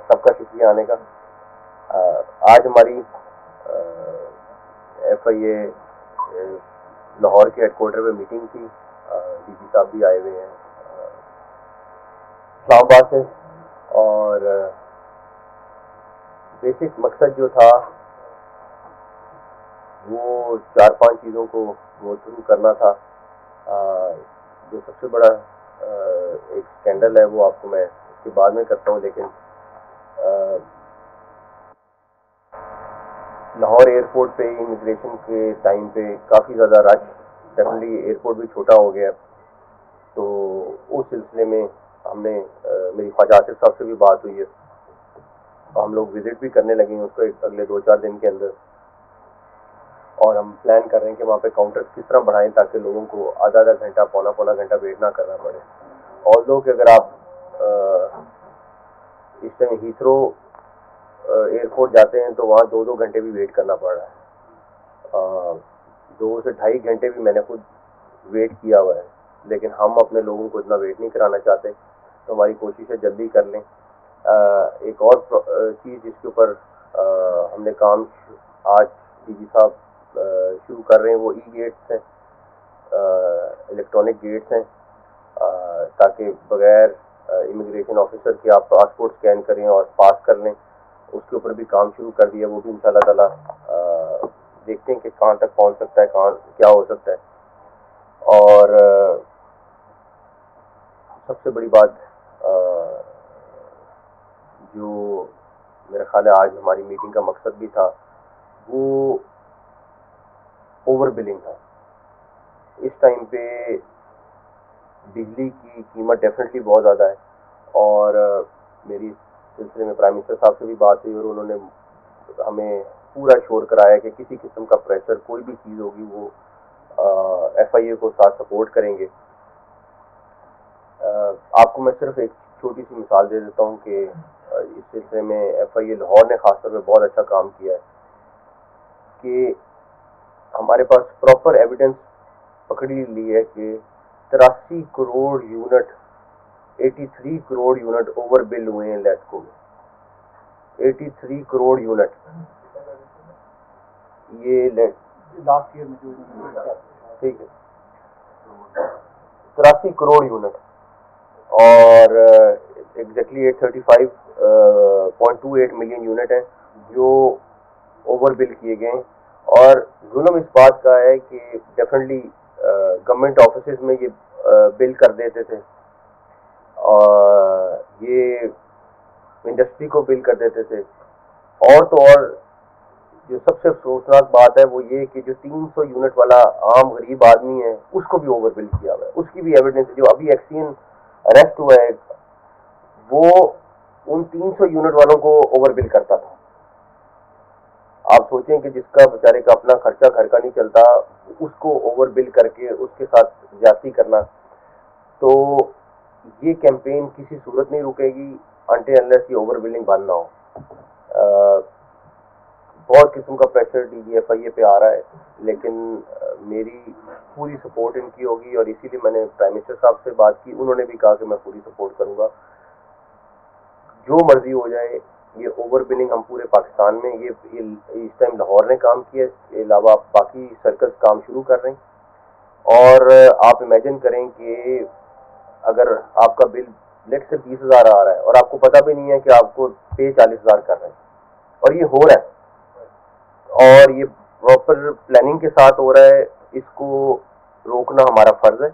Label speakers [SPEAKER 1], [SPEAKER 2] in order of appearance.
[SPEAKER 1] سب کا شکریہ آنے کا. آج ہماری FIA لاہور کے ہیڈ کوارٹر پہ میٹنگ تھی. DG صاحب بھی آئے ہوئے ہیں اسلام آباد سے, اور بیسک مقصد جو تھا وہ 4-5 چیزوں کو گو تھرو کرنا تھا. جو سب سے بڑا ایک اسکینڈل ہے وہ آپ کو میں اس کے بعد میں کرتا ہوں, لیکن لاہور ایئرپورٹ پہ امیگریشن کے ٹائم پہ کافی زیادہ رش, ڈیفینیٹلی ایئرپورٹ بھی چھوٹا ہو گیا. تو اس سلسلے میں ہم نے میری خواجہ آصف صاحب سے بھی بات ہوئی ہے, ہم لوگ وزٹ بھی کرنے لگے ہیں اس کو اگلے 2-4 دن کے اندر, اور ہم پلان کر رہے ہیں کہ وہاں پہ کاؤنٹرز کس طرح بڑھائیں تاکہ لوگوں کو آدھا گھنٹہ پونا گھنٹہ ویٹ نہ کرنا پڑے. اور لوگ کہ اگر آپ اس ٹائم ہیتھرو ایئرپورٹ جاتے ہیں تو وہاں 2 گھنٹے بھی ویٹ کرنا پڑ رہا ہے. 2 سے 2.5 گھنٹے بھی میں نے خود ویٹ کیا ہوا ہے, لیکن ہم اپنے لوگوں کو اتنا ویٹ نہیں کرانا چاہتے, تو ہماری کوشش ہے جلدی کر لیں. ایک اور چیز جس کے اوپر ہم نے کام آج DG صاحب شروع کر رہے ہیں وہ ای گیٹس ہیں, الیکٹرانک گیٹس ہیں, تاکہ بغیر امیگریشن آفیسر کے آپ پاسپورٹ اسکین کریں اور پاس کر لیں. اس کے اوپر بھی کام شروع کر دیا, وہ بھی انشاءاللہ تعالی دیکھتے ہیں کہ کہاں تک پہنچ سکتا ہے, کہاں کیا ہو سکتا ہے. اور سب سے بڑی بات جو میرا خیال ہے آج ہماری میٹنگ کا مقصد بھی تھا وہ اوور بلنگ تھا. اس ٹائم پہ بجلی کی قیمت ڈیفینیٹلی بہت زیادہ ہے, اور میری سلسلے میں پرائم منسٹر صاحب سے بھی بات ہوئی اور انہوں نے ہمیں پورا شور کرایا کہ کسی قسم کا پریشر کوئی بھی چیز ہوگی وہ FIA کو ساتھ سپورٹ کریں گے. آپ کو میں صرف ایک چھوٹی سی مثال دے دیتا ہوں کہ اس سلسلے میں FIA لاہور نے خاص طور پہ بہت اچھا کام کیا ہے کہ ہمارے پاس پراپر ایویڈنس پکڑی لی ہے کہ 83 crore unit 83 crore unit over bill ہوئے ہیں لیسکو میں. 83 کروڑ یونٹ یہ لاسٹ ایئر میں, ٹھیک ہے, 83 کروڑ یونٹ, اور ایگزیکٹلی 835.28 ملین یونٹ ہیں جو اوور بل کیے گئے ہیں. اور ظلم اس بات کا ہے کہ ڈیفینیٹلی گورنمنٹ آفیسز میں یہ بل کر دیتے تھے, اور یہ انڈسٹری کو بل کر دیتے تھے. اور تو اور جو سب سے افسوسناک بات ہے وہ یہ کہ جو 300 یونٹ والا عام غریب آدمی ہے اس کو بھی اوور بل کیا ہوا ہے. اس کی بھی ایویڈنس, جو ابھی ایکسین اریسٹ ہوا ہے وہ ان 300 یونٹ والوں کو اوور بل کرتا تھا. آپ سوچیں کہ جس کا بیچارے کا اپنا خرچہ گھر کا نہیں چلتا اس کو اوور بل کر کے اس کے ساتھ زیادتی کرنا. تو یہ کیمپین کسی صورت نہیں رکے گی انٹل انلیس یہ اوور بلنگ بند نہ ہو. بہت قسم کا پریشر DG FIA پہ آ رہا ہے, لیکن میری پوری سپورٹ ان کی ہوگی, اور اسی لیے میں نے پرائم منسٹر صاحب سے بات کی, انہوں نے بھی کہا کہ میں پوری سپورٹ کروں گا, جو مرضی ہو جائے. یہ اوور بلنگ ہم پورے پاکستان میں, یہ اس ٹائم لاہور نے کام کیا, اس کے علاوہ باقی سرکلز کام شروع کر رہے ہیں. اور آپ امیجن کریں کہ اگر آپ کا بل لیٹ سے 20,000 آ رہا ہے اور آپ کو پتہ بھی نہیں ہے کہ آپ کو پے 40,000 کر رہے ہیں, اور یہ ہو رہا ہے, اور یہ پراپر پلاننگ کے ساتھ ہو رہا ہے, اس کو روکنا ہمارا فرض ہے.